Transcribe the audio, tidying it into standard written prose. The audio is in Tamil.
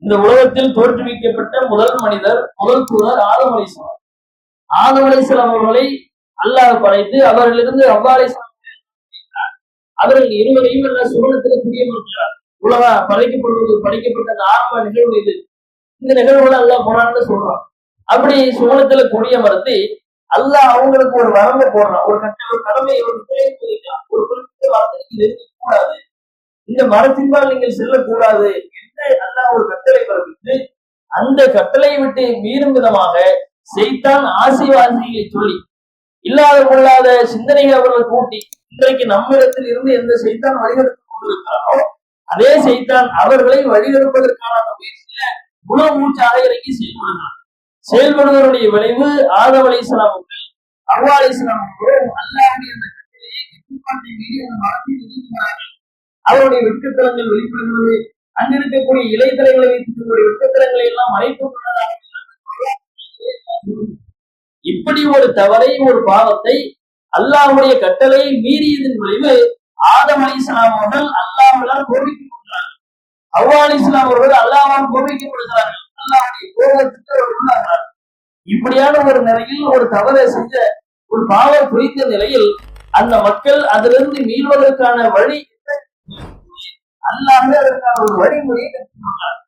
இந்த உலகத்தில் தோற்றுவிக்கப்பட்ட முதல் மனிதர், முதல் தூதர் ஆதம் அலைஹிஸ்ஸலாம். ஆதம் அலைஹிஸ்ஸலாம் அவர்களை அல்லாஹ் படைத்து அவர்களிருந்து ஹவ்வா அலைஹிஸ்ஸலாம் அவர்கள் இருவரையும் எல்லாம் சுவனத்தில் குடியமர்த்துகிறார். உலக படிக்கப்பட்ட அந்த ஆரம்ப நிகழ்வு இது. இந்த நிகழ்வுகளை அல்லாஹ் குர்ஆன்ல சொல்றான். அப்படி சுவனத்துல குடியமர்த்தி அல்லாஹ் அவங்களுக்கு ஒரு வரம்பை போடுறான். ஒரு கடமை, ஒரு ஒரு குறிப்பிட்ட மரத்திற்கு இருக்கக்கூடாது, இந்த மரத்தின்பால் நீங்கள் செல்லக்கூடாது என்று அல்லாஹ் ஒரு கட்டளை பிறப்பித்து, அந்த கட்டளையை விட்டு மீறும் விதமாக செய்தான் ஆசைவாசிகளை சொல்லி இல்லாத கொள்ளாத சிந்தனைகள் அவர்கள் கூட்டி, இன்றைக்கு நம்மிடத்தில் இருந்து எந்த செய்தான் வழிநடத்திக் கொண்டிருக்கிறாரோ அதே செய்தான் அவர்களை வழிநடப்பதற்கான முயற்சியில முழு மூச்சாக இறங்கி செயல்படுவதனுடைய விளைவு ஆதம் அலைஹிஸ்ஸலாம் அவர்கள் ஹவ்வா அலைஹிஸ்ஸலாம் அவர்களும் அல்லாஹ்வுடைய அந்த கட்டளையை கட்டுப்பாட்டை மீறி அந்த மரத்தில் இருக்கிறார்கள். அவருடைய வெட்கத்தலங்கள் வெளிப்படுகிறது. அங்கிருக்கக்கூடிய இலைத்தலைகளை வைத்திருக்கக்கூடிய வெட்கத்தலங்களை எல்லாம் மறைத்துக் கொண்டதாக இப்படி ஒரு தவறை, ஒரு பாவத்தை அல்லாஹ்வுடைய கட்டளையை மீறியதன் விளைவு ஆதம் அலைஹிஸ்ஸலாம் அவர்கள் அல்லாஹ்வால் கோபிக்கப்படுகிறார்கள். ஹவ்வா அலைஹிஸ்ஸலாம் அவர்கள் அல்லாஹ்வால் கோபிக்கப்படுகிறார்கள். அல்லாஹ்வுடைய கோபத்துக்கு உள்ளாகிறார்கள். இப்படியான ஒரு நிலையில் ஒரு தவறை செஞ்ச, ஒரு பாவம் புரிந்த நிலையில் அந்த மக்கள் அதிலிருந்து மீள்வதற்கான வழி அல்லாஹ் அதற்கான ஒரு வழிமுறையை கற்றுக்கொண்டார்.